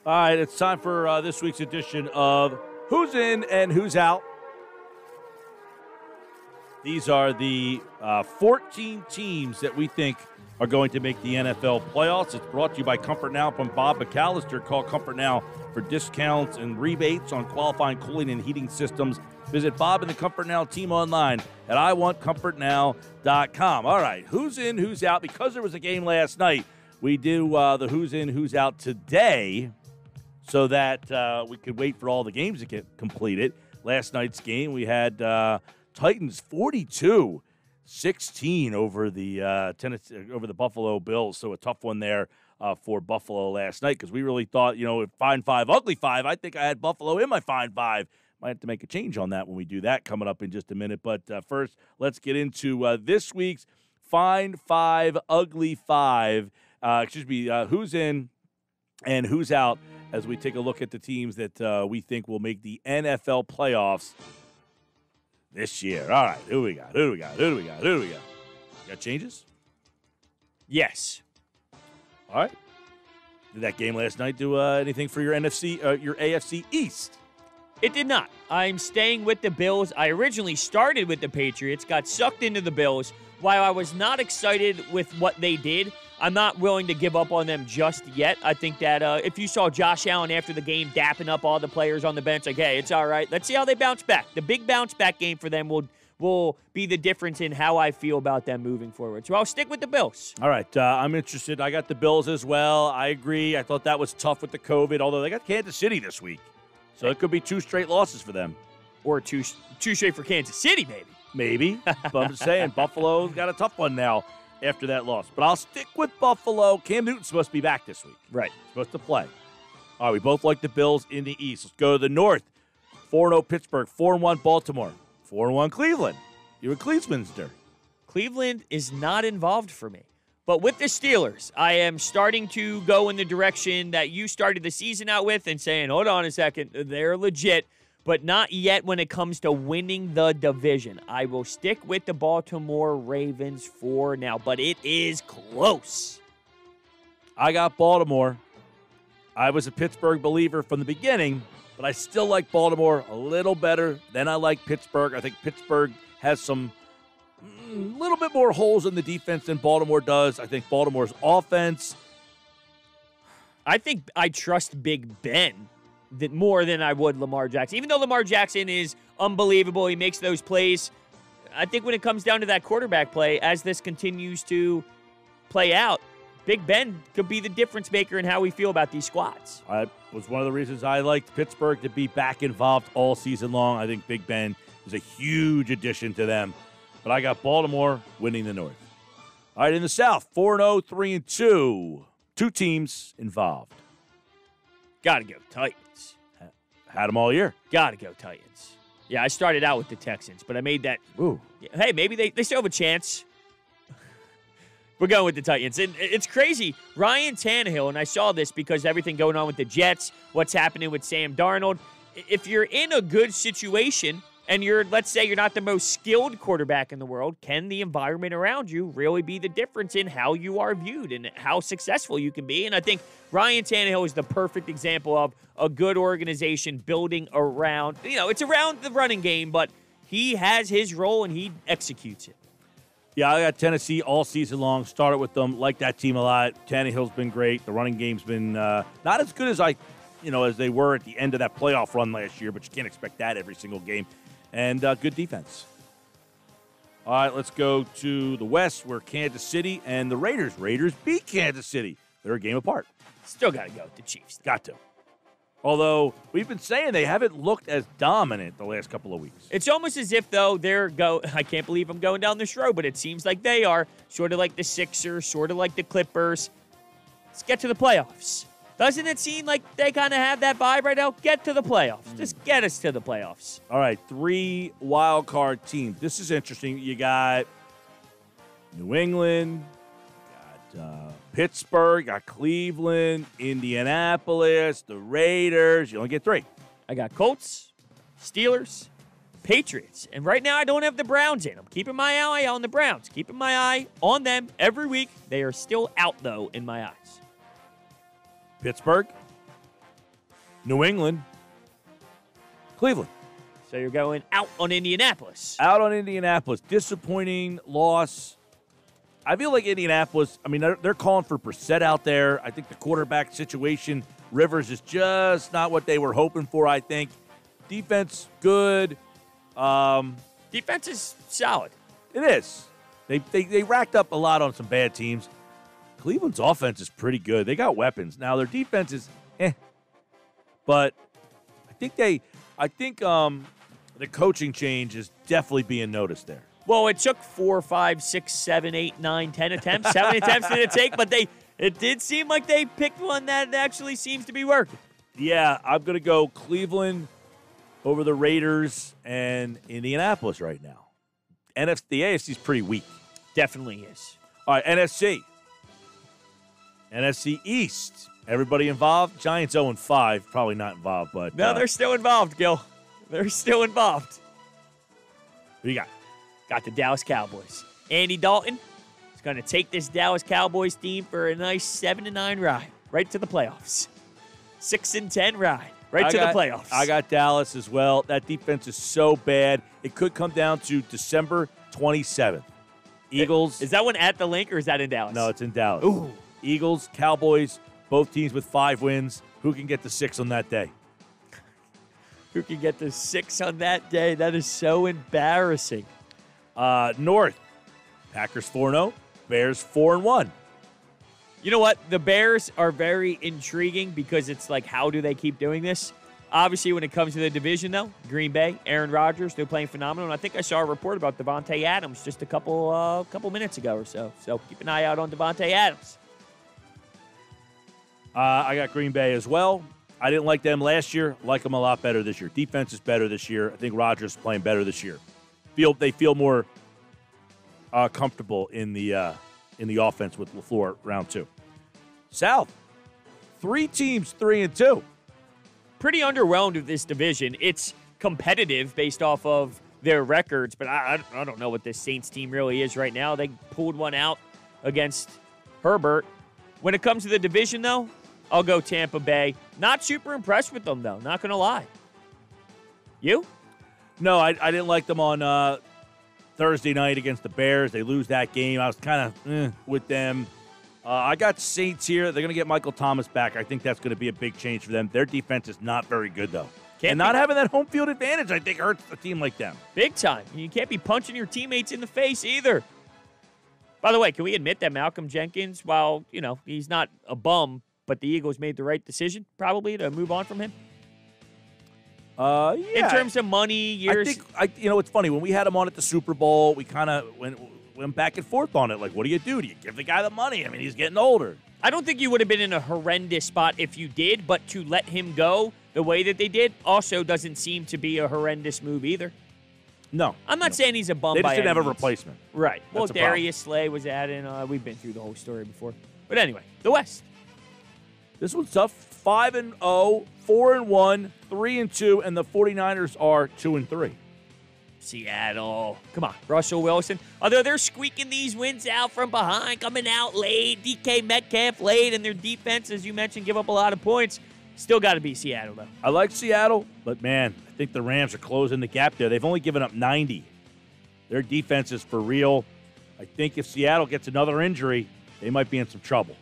All right, it's time for this week's edition of Who's In and Who's Out. These are the 14 teams that we think are going to make the NFL playoffs. It's brought to you by Comfort Now from Bob McAllister. Call Comfort Now for discounts and rebates on qualifying cooling and heating systems. Visit Bob and the Comfort Now team online at iwantcomfortnow.com. All right, who's in, who's out? Because there was a game last night, we do the who's in, who's out today so that we could wait for all the games to get completed. Last night's game, we had Titans 42-16 over the over the Buffalo Bills. So a tough one there for Buffalo last night because we really thought, fine five, ugly five. I think I had Buffalo in my fine five. Might have to make a change on that when we do that coming up in just a minute. But first, let's get into this week's Fine Five, Ugly Five. Who's in and who's out as we take a look at the teams that we think will make the NFL playoffs this year. All right, who we got? You got changes? Yes. All right. Did that game last night do anything for your your AFC East? It did not. I'm staying with the Bills. I originally started with the Patriots, got sucked into the Bills. While I was not excited with what they did, I'm not willing to give up on them just yet. I think that if you saw Josh Allen after the game dapping up all the players on the bench, like, hey, it's all right. Let's see how they bounce back. The big bounce back game for them will be the difference in how I feel about them moving forward. So I'll stick with the Bills. All right, I'm interested. I got the Bills as well. I agree. I thought that was tough with the COVID, although they got Kansas City this week. So it could be 2 straight losses for them. Or two straight for Kansas City, maybe. Maybe. But I'm just saying, Buffalo's got a tough one now after that loss. But I'll stick with Buffalo. Cam Newton's supposed to be back this week. Right. Supposed to play. All right, we both like the Bills in the East. Let's go to the North. 4-0 Pittsburgh, 4-1 Baltimore, 4-1 Cleveland. You're a Clevelandster. Cleveland is not involved for me. But with the Steelers, I am starting to go in the direction that you started the season out with and saying, hold on a second, they're legit, but not yet when it comes to winning the division. I will stick with the Baltimore Ravens for now, but it is close. I got Baltimore. I was a Pittsburgh believer from the beginning, but I still like Baltimore a little better than I like Pittsburgh. I think Pittsburgh has some little bit more holes in the defense than Baltimore does. I think Baltimore's offense. I think I trust Big Ben more than I would Lamar Jackson. Even though Lamar Jackson is unbelievable, he makes those plays. I think when it comes down to that quarterback play, as this continues to play out, Big Ben could be the difference maker in how we feel about these squads. That was one of the reasons I liked Pittsburgh to be back involved all season long. I think Big Ben is a huge addition to them. But I got Baltimore winning the North. All right, in the South, 4-0, 3-2. 2 teams involved. Gotta go Titans. Had them all year. Gotta go Titans. Yeah, I started out with the Texans, but I made that. Ooh. Hey, maybe they still have a chance. We're going with the Titans. And it's crazy. Ryan Tannehill, and I saw this because everything going on with the Jets, what's happening with Sam Darnold. If you're in a good situation, and let's say you're not the most skilled quarterback in the world, can the environment around you really be the difference in how you are viewed and how successful you can be? And I think Ryan Tannehill is the perfect example of a good organization building around, it's around the running game, but he has his role and he executes it. Yeah, I got Tennessee all season long. Started with them. Like that team a lot. Tannehill's been great. The running game's been not as good as as they were at the end of that playoff run last year, but you can't expect that every single game. And good defense. All right, let's go to the West where Kansas City and the Raiders. Raiders beat Kansas City. They're a game apart. Still got to go with the Chiefs. Got to. Although we've been saying they haven't looked as dominant the last couple of weeks. It's almost as if, though, I can't believe I'm going down this road, but it seems like they are sort of like the Sixers, sort of like the Clippers. Let's get to the playoffs. Doesn't it seem like they kind of have that vibe right now? Get to the playoffs. Just get us to the playoffs. All right, 3 wild card teams. This is interesting. You got New England, you got Pittsburgh, you got Cleveland, Indianapolis, the Raiders. You only get 3. I got Colts, Steelers, Patriots. And right now I don't have the Browns in. I'm keeping my eye on the Browns. Keeping my eye on them every week. They are still out, though, in my eyes. Pittsburgh, New England, Cleveland. So you're going out on Indianapolis. Out on Indianapolis. Disappointing loss. I feel like Indianapolis, I mean, they're calling for Brissett out there. I think the quarterback situation, Rivers, is just not what they were hoping for, I think. Defense, good. Defense is solid. It is. They racked up a lot on some bad teams. Cleveland's offense is pretty good. They got weapons. Now, their defense is But I think the coaching change is definitely being noticed there. Well, it took 4, 5, 6, 7, 8, 9, 10 attempts. 7 attempts did it take, but it did seem like they picked one that actually seems to be working. Yeah, I'm going to go Cleveland over the Raiders and Indianapolis right now. The AFC is pretty weak. Definitely is. All right, NFC East. Everybody involved? Giants 0-5. Probably not involved, but... No, they're still involved, Gill. They're still involved. Who you got? Got the Dallas Cowboys. Andy Dalton is going to take this Dallas Cowboys team for a nice 7-9 ride right to the playoffs. 6-10 ride right to the playoffs. I got Dallas as well. That defense is so bad. It could come down to December 27th. Eagles. Is that one at the link or is that in Dallas? No, it's in Dallas. Ooh. Eagles, Cowboys, both teams with 5 wins. Who can get to 6 on that day? Who can get to 6 on that day? That is so embarrassing. North, Packers 4-0, Bears 4-1. You know what? The Bears are very intriguing because it's like, how do they keep doing this? Obviously, when it comes to the division, though, Green Bay, Aaron Rodgers, they're playing phenomenal. And I think I saw a report about Devonte Adams just a couple minutes ago or so. So keep an eye out on Devonte Adams. I got Green Bay as well. I didn't like them last year. Like them a lot better this year. Defense is better this year. I think Rodgers is playing better this year. They feel more comfortable in the offense with LaFleur round 2. South, 3 teams 3-2. Pretty underwhelmed with this division. It's competitive based off of their records, but I don't know what this Saints team really is right now. They pulled one out against Herbert. When it comes to the division, though, I'll go Tampa Bay. Not super impressed with them, though. Not going to lie. You? No, I didn't like them on Thursday night against the Bears. They lose that game. I was kind of with them. I got Saints here. They're going to get Michael Thomas back. I think that's going to be a big change for them. Their defense is not very good, though. Not having that home field advantage, I think, hurts a team like them. Big time. You can't be punching your teammates in the face either. By the way, can we admit that Malcolm Jenkins, while, he's not a bum, but the Eagles made the right decision, probably, to move on from him? Yeah. In terms of money, years. I think, it's funny. When we had him on at the Super Bowl, we kind of went back and forth on it. Like, what do? Do you give the guy the money? I mean, he's getting older. I don't think you would have been in a horrendous spot if you did, but to let him go the way that they did also doesn't seem to be a horrendous move either. No. I'm not saying he's a bum. They just by didn't any have a means. Replacement. Right. Well, That's Darius Slay was added. We've been through the whole story before. But anyway, the West. This one's tough. 5-0, 4-1, 3-2, and the 49ers are 2-3. Seattle. Come on, Russell Wilson. Although they're squeaking these wins out from behind, coming out late, DK Metcalf late, and their defense, as you mentioned, give up a lot of points. Still got to be Seattle, though. I like Seattle, but, man, I think the Rams are closing the gap there. They've only given up 90. Their defense is for real. I think if Seattle gets another injury, they might be in some trouble,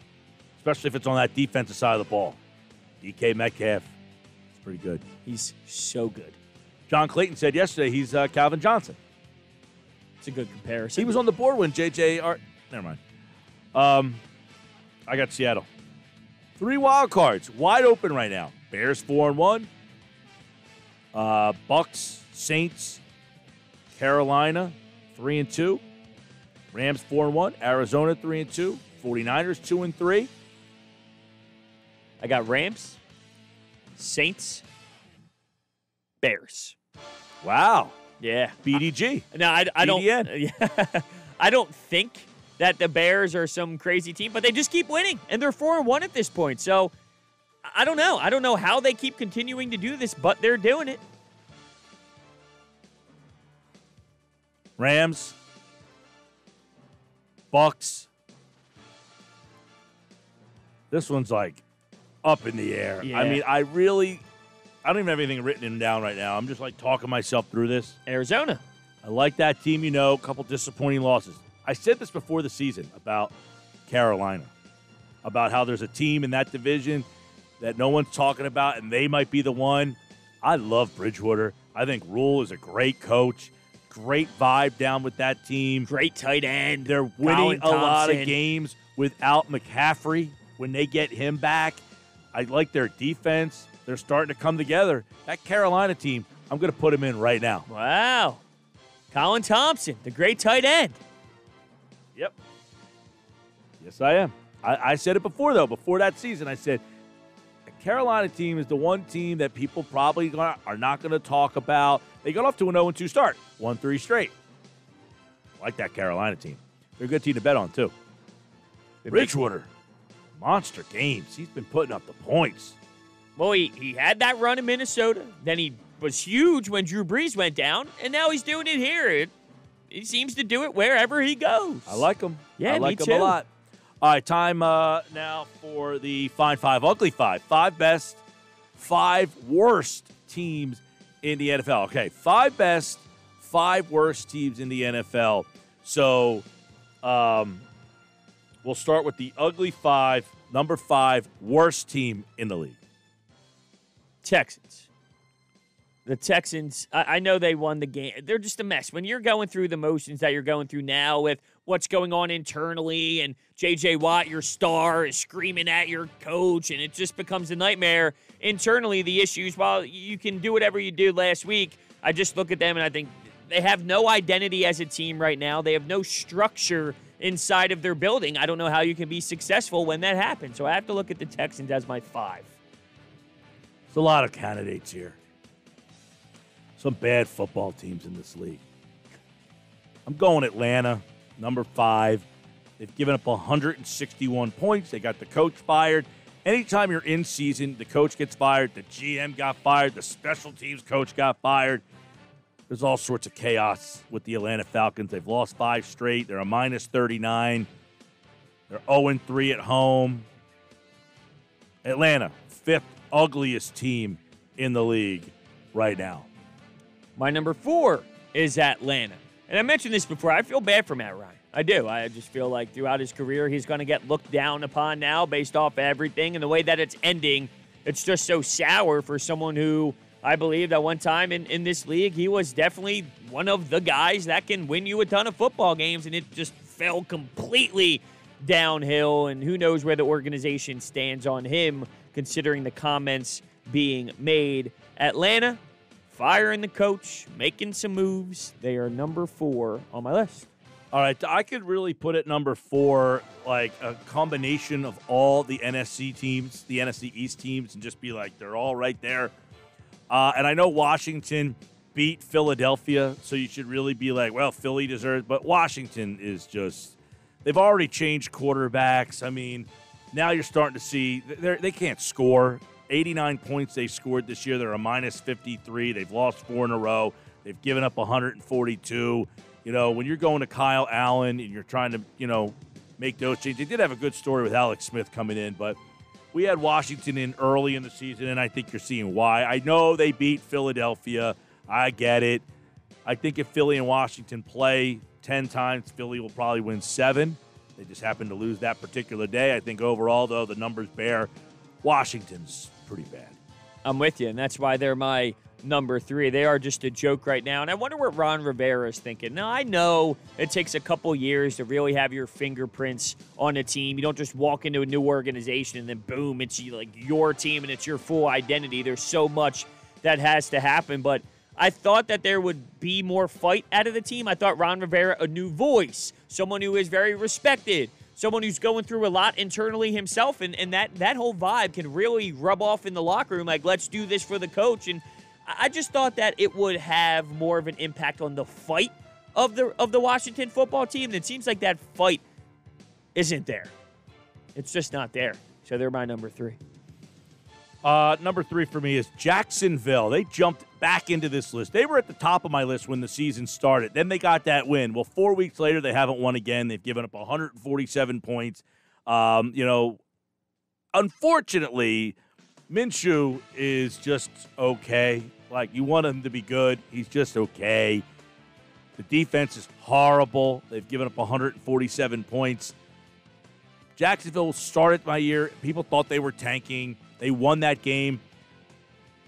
especially if it's on that defensive side of the ball. DK Metcalf is pretty good. He's so good. John Clayton said yesterday he's Calvin Johnson. It's a good comparison. He was on the board when JJ. Never mind. I got Seattle. 3 wild cards, wide open right now. Bears 4-1. Bucks, Saints, Carolina 3-2. Rams 4-1. Arizona 3-2. 49ers 2-3. I got Rams, Saints, Bears. Wow. Yeah. BDG. No, I don't. I don't think that the Bears are some crazy team, but they just keep winning, and they're 4-1 at this point. So I don't know. I don't know how they keep continuing to do this, but they're doing it. Rams, Bucks. This one's like up in the air. Yeah. I mean, I don't even have anything written down right now. I'm just like talking myself through this. Arizona. I like that team, a couple disappointing losses. I said this before the season about Carolina, about how there's a team in that division that no one's talking about, and they might be the one. I love Bridgewater. I think Rule is a great coach. Great vibe down with that team. Great tight end. They're winning a lot of games without McCaffrey when they get him back. I like their defense. They're starting to come together. That Carolina team, I'm going to put them in right now. Wow. Colin Thompson, the great tight end. Yep. Yes, I am. I said it before, though. Before that season, I said the Carolina team is the one team that people probably are not going to talk about. They got off to an 0-2 start, won 3 straight. I like that Carolina team. They're a good team to bet on, too. Bridgewater, monster games. He's been putting up the points. Well, he had that run in Minnesota. Then he was huge when Drew Brees went down, and now he's doing it here. He seems to do it wherever he goes. I like him. Yeah, I like me him too. a lot. All right, time now for the Fine Five, Ugly Five. 5 best, 5 worst teams in the NFL. Okay, 5 best, 5 worst teams in the NFL. So we'll start with the Ugly Five. Number 5, worst team in the league. Texans. The Texans, I know they won the game. They're just a mess. When you're going through the motions that you're going through now with what's going on internally and J.J. Watt, your star, is screaming at your coach, and it just becomes a nightmare. Internally, the issues, while you can do whatever you did last week, I just look at them and I think they have no identity as a team right now. They have no structure inside of their building. I don't know how you can be successful when that happens. So I have to look at the Texans as my 5. There's a lot of candidates here. Some bad football teams in this league. I'm going Atlanta, number 5. They've given up 161 points. They got the coach fired. Anytime you're in season, the coach gets fired, the GM got fired, the special teams coach got fired. There's all sorts of chaos with the Atlanta Falcons. They've lost 5 straight. They're a minus 39. They're 0-3 at home. Atlanta, 5th ugliest team in the league right now. My number 4 is Atlanta. And I mentioned this before. I feel bad for Matt Ryan. I do. I just feel like throughout his career, he's going to get looked down upon now based off everything. And the way that it's ending, it's just so sour for someone who I believe at one time in this league, he was definitely one of the guys that can win you a ton of football games. And it just fell completely downhill. And who knows where the organization stands on him, considering the comments being made. Atlanta, firing the coach, making some moves. They are number 4 on my list. All right, I could really put it number 4, like a combination of all the NFC teams, the NFC East teams, and just be like, they're all right there. And I know Washington beat Philadelphia, so you should really be like, well, Philly deserves, but Washington is just, they've already changed quarterbacks. I mean, now you're starting to see, they can't score. 89 points they scored this year. They're a minus 53. They've lost 4 in a row. They've given up 142. You know, when you're going to Kyle Allen and you're trying to, make those changes. They did have a good story with Alex Smith coming in, but we had Washington in early in the season, and I think you're seeing why. I know they beat Philadelphia. I get it. I think if Philly and Washington play 10 times, Philly will probably win 7. They just happen to lose that particular day. I think overall, though, the numbers bear Washington's pretty bad. I'm with you, and that's why they're my number 3. They are just a joke right now, and I wonder what Ron Rivera is thinking. Now, I know it takes a couple years to really have your fingerprints on a team. You don't just walk into a new organization and then, boom, it's like your team and it's your full identity. There's so much that has to happen, but I thought that there would be more fight out of the team. I thought Ron Rivera, a new voice, someone who is very respected, someone who's going through a lot internally himself, and that whole vibe can really rub off in the locker room, like, let's do this for the coach. And I just thought that it would have more of an impact on the fight of the Washington football team. And it seems like that fight isn't there. It's just not there. So they're my number 3. Number 3 for me is Jacksonville. They jumped back into this list. They were at the top of my list when the season started. Then they got that win. Well, 4 weeks later, they haven't won again. They've given up 147 points. Unfortunately, Minshew is just okay. Like, you want him to be good. He's just okay. The defense is horrible. They've given up 147 points. Jacksonville started my year. People thought they were tanking. They won that game.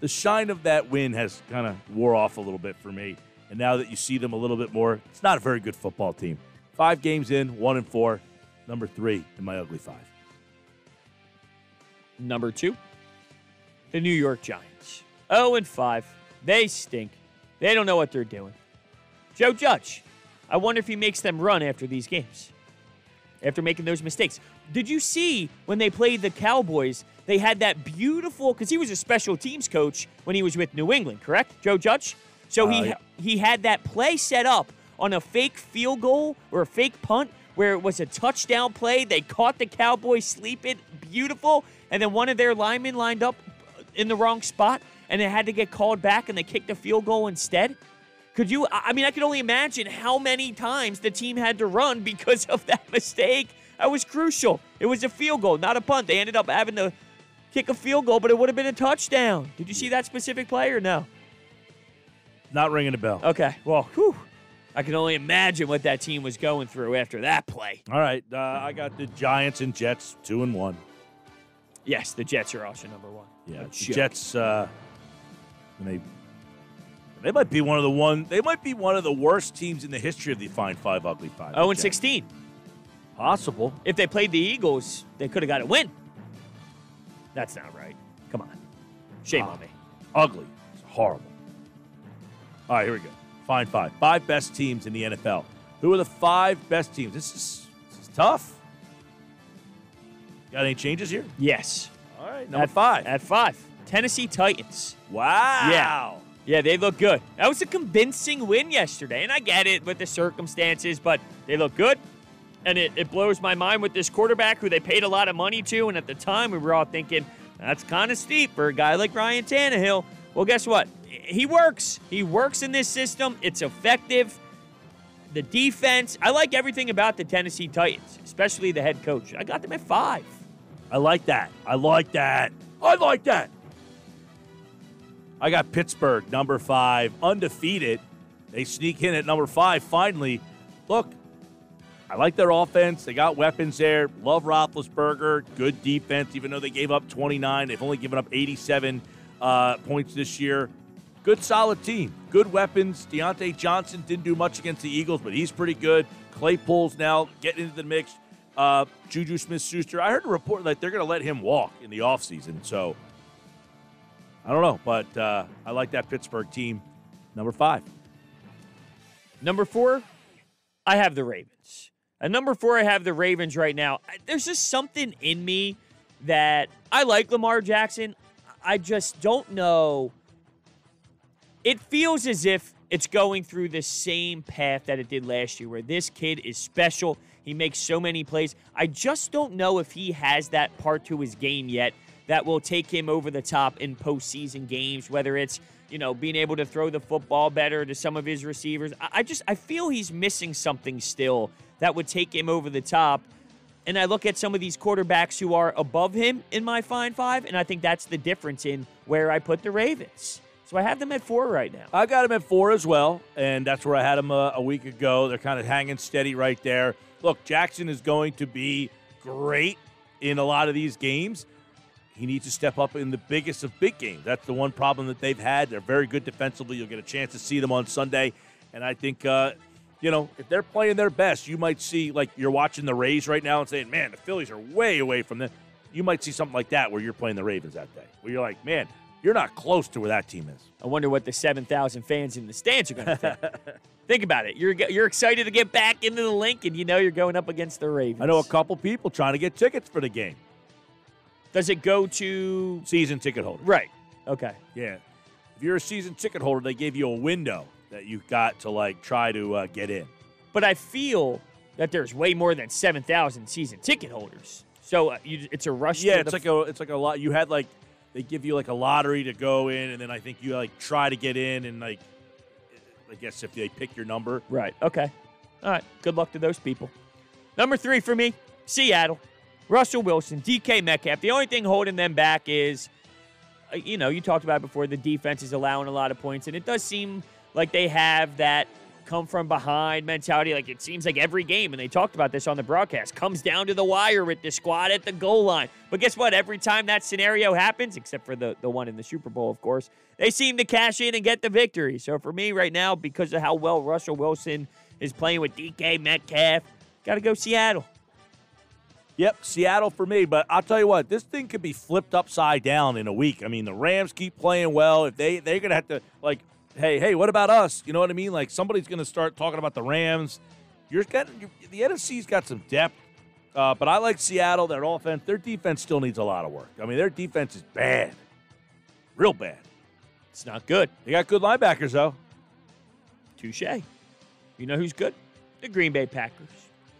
The shine of that win has kind of wore off a little bit for me. And now that you see them a little bit more, it's not a very good football team. 5 games in, 1-4, number 3 in my ugly 5. Number 2, the New York Giants. 0-5. They stink. They don't know what they're doing. Joe Judge, I wonder if he makes them run after these games, after making those mistakes. Did you see when they played the Cowboys, they had that beautiful, because he was a special teams coach when he was with New England, correct, Joe Judge? So he had that play set up on a fake field goal or a fake punt where it was a touchdown play. They caught the Cowboys sleeping, beautiful, and then one of their linemen lined up in the wrong spot, and it had to get called back, and they kicked a field goal instead. I could only imagine how many times the team had to run because of that mistake. That was crucial. It was a field goal, not a punt. They ended up having to kick a field goal, but it would have been a touchdown. Did you see that specific play or no? Not ringing a bell. Okay, well, I can only imagine what that team was going through after that play. All right, I got the Giants and Jets 2-1. Yes, the Jets are also number 1. Yeah, the Jets. They might be one of the worst teams in the history of the Fine Five Ugly Five. 0-16. Possible. If they played the Eagles, they could have got a win. That's not right. Come on, shame on me. Ugly. It's horrible. All right, here we go. Fine Five. 5 best teams in the NFL. Who are the 5 best teams? This is tough. Got any changes here? Yes. All right, number 5. At 5, Tennessee Titans. Wow. Yeah, they look good. That was a convincing win yesterday, and I get it with the circumstances, but they look good. And it blows my mind with this quarterback who they paid a lot of money to, and at the time we were all thinking, that's kind of steep for a guy like Ryan Tannehill. Well, guess what? He works. He works in this system. It's effective. The defense. I like everything about the Tennessee Titans, especially the head coach. I got them at 5. I like that. I got Pittsburgh, number 5, undefeated. They sneak in at number 5 finally. Look, I like their offense. They got weapons there. Love Roethlisberger. Good defense, even though they gave up 29. They've only given up 87 points this year. Good, solid team. Good weapons. Deontay Johnson didn't do much against the Eagles, but he's pretty good. Claypool's now getting into the mix. Juju Smith-Schuster. I heard a report that they're going to let him walk in the offseason, so I don't know, but I like that Pittsburgh team. Number 5. Number 4, I have the Ravens. At number 4, I have the Ravens right now. There's just something in me that I like Lamar Jackson. I just don't know. It feels as if it's going through the same path that it did last year, where this kid is special. He makes so many plays. I just don't know if he has that part to his game yet that will take him over the top in postseason games, whether it's, being able to throw the football better to some of his receivers. I feel he's missing something still that would take him over the top. And I look at some of these quarterbacks who are above him in my Fine 5, and I think that's the difference in where I put the Ravens. So I have them at 4 right now. I got them at 4 as well, and that's where I had them a week ago. They're kind of hanging steady right there. Look, Jackson is going to be great in a lot of these games. He needs to step up in the biggest of big games. That's the one problem that they've had. They're very good defensively. You'll get a chance to see them on Sunday. And I think, if they're playing their best, you might see, like you're watching the Rays right now and saying, man, the Phillies are way away from them. You might see something like that where you're playing the Ravens that day, where you're like, man, you're not close to where that team is. I wonder what the 7,000 fans in the stands are going to think. Think about it. You're excited to get back into the link, and you're going up against the Ravens. I know a couple people trying to get tickets for the game. Does it go to season ticket holders? Right. Okay. Yeah. If you're a season ticket holder, they gave you a window that you've got to try to get in. But I feel that there's way more than 7,000 season ticket holders. So it's a rush. Yeah, it's like a lot. You had they give you a lottery to go in, and then I think you try to get in, and I guess if they pick your number. Right. Okay. All right. Good luck to those people. Number 3 for me, Seattle. Russell Wilson, DK Metcalf. The only thing holding them back is you talked about it before, the defense is allowing a lot of points, and it does seem like they have that come-from-behind mentality. Like, it seems like every game, and they talked about this on the broadcast, comes down to the wire with the squad at the goal line. But guess what? Every time that scenario happens, except for the one in the Super Bowl, of course, they seem to cash in and get the victory. So for me right now, because of how well Russell Wilson is playing with DK Metcalf, got to go Seattle. Yep, Seattle for me. But I'll tell you what, this thing could be flipped upside down in a week. I mean, the Rams keep playing well. If they're going to have to, like, hey, what about us? You know what I mean? Like, somebody's going to start talking about the Rams. The NFC's got some depth, but I like Seattle. Their offense, their defense still needs a lot of work. I mean, their defense is bad, real bad. It's not good. They got good linebackers, though. Touche. You know who's good? The Green Bay Packers.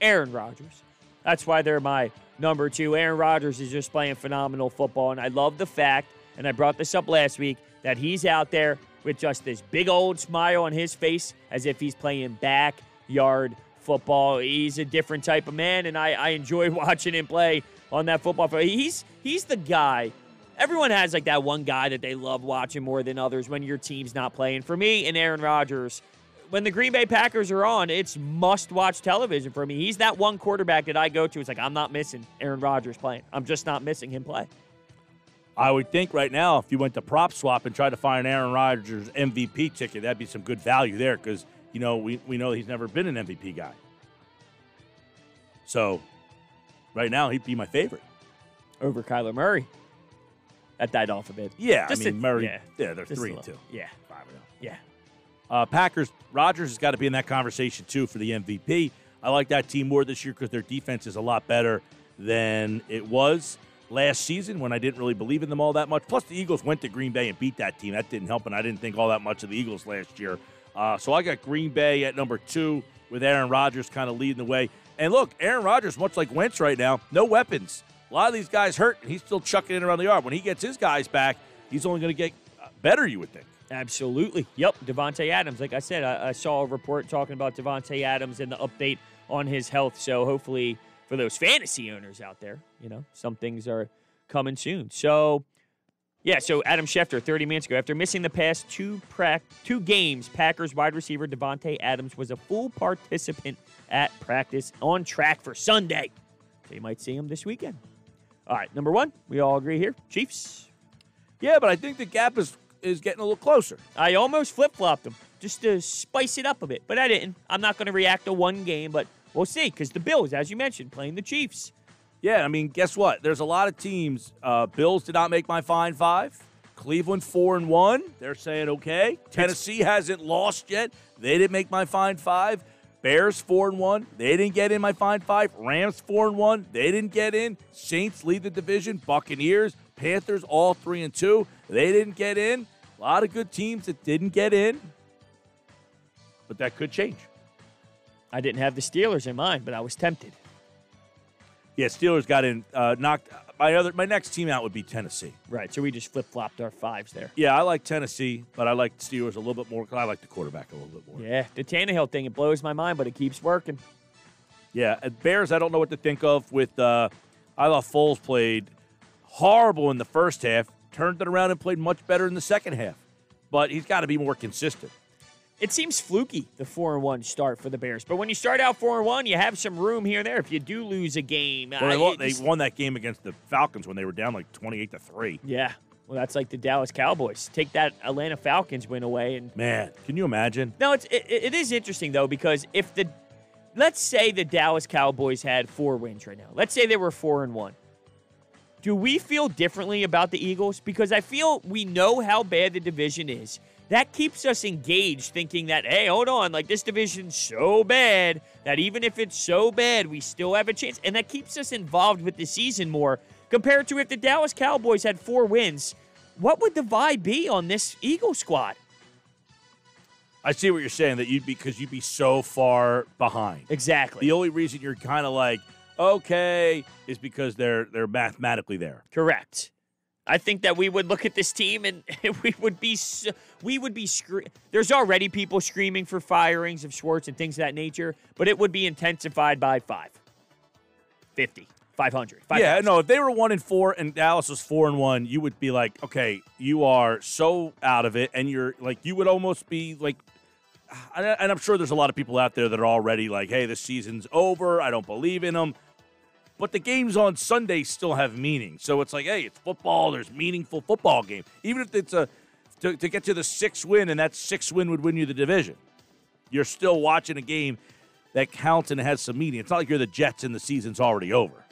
Aaron Rodgers. That's why they're my number 2. Aaron Rodgers is just playing phenomenal football, and I love the fact, and I brought this up last week, that he's out there with just this big old smile on his face as if he's playing backyard football. He's a different type of man, and I enjoy watching him play on that football field. He's the guy. Everyone has like that one guy that they love watching more than others when your team's not playing. For me and Aaron Rodgers, when the Green Bay Packers are on, it's must-watch television for me. He's that one quarterback that I go to. It's like, I'm not missing Aaron Rodgers playing. I'm just not missing him play. I would think right now if you went to prop swap and tried to find Aaron Rodgers MVP ticket, that'd be some good value there because, we know he's never been an MVP guy. So right now he'd be my favorite. Over Kyler Murray. That died off a bit. Yeah, Murray, they're 3-2. Yeah. 5-0. Yeah. Packers, Rodgers has got to be in that conversation too for the MVP. I like that team more this year because their defense is a lot better than it was last season when I didn't really believe in them all that much. Plus, the Eagles went to Green Bay and beat that team. That didn't help, and I didn't think all that much of the Eagles last year. So I got Green Bay at number 2 with Aaron Rodgers kind of leading the way. And look, Aaron Rodgers, much like Wentz right now, no weapons. A lot of these guys hurt, and he's still chucking it around the yard. When he gets his guys back, he's only going to get better, you would think. Absolutely. Yep, Devonte Adams. Like I said, I saw a report talking about Devonte Adams and the update on his health. So hopefully for those fantasy owners out there, some things are coming soon. So, so Adam Schefter, 30 minutes ago, after missing the past two games, Packers wide receiver Devonte Adams was a full participant at practice, on track for Sunday. So you might see him this weekend. All right, number 1, we all agree here, Chiefs. Yeah, but I think the gap is getting a little closer. I almost flip-flopped them just to spice it up a bit, but I didn't. I'm not going to react to one game, but we'll see, because the Bills, as you mentioned, playing the Chiefs. Yeah, guess what? There's a lot of teams. Bills did not make my Fine 5. Cleveland 4-1. They're saying okay. Tennessee hasn't lost yet. They didn't make my Fine 5. Bears 4-1. They didn't get in my Fine 5. Rams 4-1. They didn't get in. Saints lead the division. Buccaneers, Panthers all 3-2. They didn't get in. A lot of good teams that didn't get in. But that could change. I didn't have the Steelers in mind, but I was tempted. Yeah, Steelers got in, knocked. My next team out would be Tennessee. Right, so we just flip-flopped our 5s there. Yeah, I like Tennessee, but I like Steelers a little bit more because I like the quarterback a little bit more. Yeah, the Tannehill thing, it blows my mind, but it keeps working. Yeah, Bears, I don't know what to think of with, I thought Foles played horrible in the first half, turned it around and played much better in the second half. But he's got to be more consistent. It seems fluky, the 4-1 start for the Bears. But when you start out 4-1, you have some room here and there if you do lose a game. Well, they won that game against the Falcons when they were down like 28-3. Yeah. Well, that's like the Dallas Cowboys. Take that Atlanta Falcons win away. Man, can you imagine? No, it is interesting, though, because let's say the Dallas Cowboys had 4 wins right now. Let's say they were 4-1. Do we feel differently about the Eagles? Because I feel we know how bad the division is. That keeps us engaged, thinking that, hey, hold on, like this division's so bad that even if it's so bad, we still have a chance. And that keeps us involved with the season more compared to if the Dallas Cowboys had 4 wins. What would the vibe be on this Eagles squad? I see what you're saying, that you'd be so far behind. Exactly. The only reason you're kind of like, okay, is because they're mathematically there. Correct. I think that we would look at this team and we would be there's already people screaming for firings of Schwartz and things of that nature, but it would be intensified by 50. 500. Yeah, no, if they were 1-4 and Dallas was 4-1, you would be like, okay, you are so out of it, and you're like, you would almost be like, and I'm sure there's a lot of people out there that are already like, hey, this season's over. I don't believe in them. But the games on Sunday still have meaning. So it's like, hey, it's football. There's meaningful football game. Even if it's to get to the 6th win, and that 6th win would win you the division, you're still watching a game that counts and has some meaning. It's not like you're the Jets and the season's already over.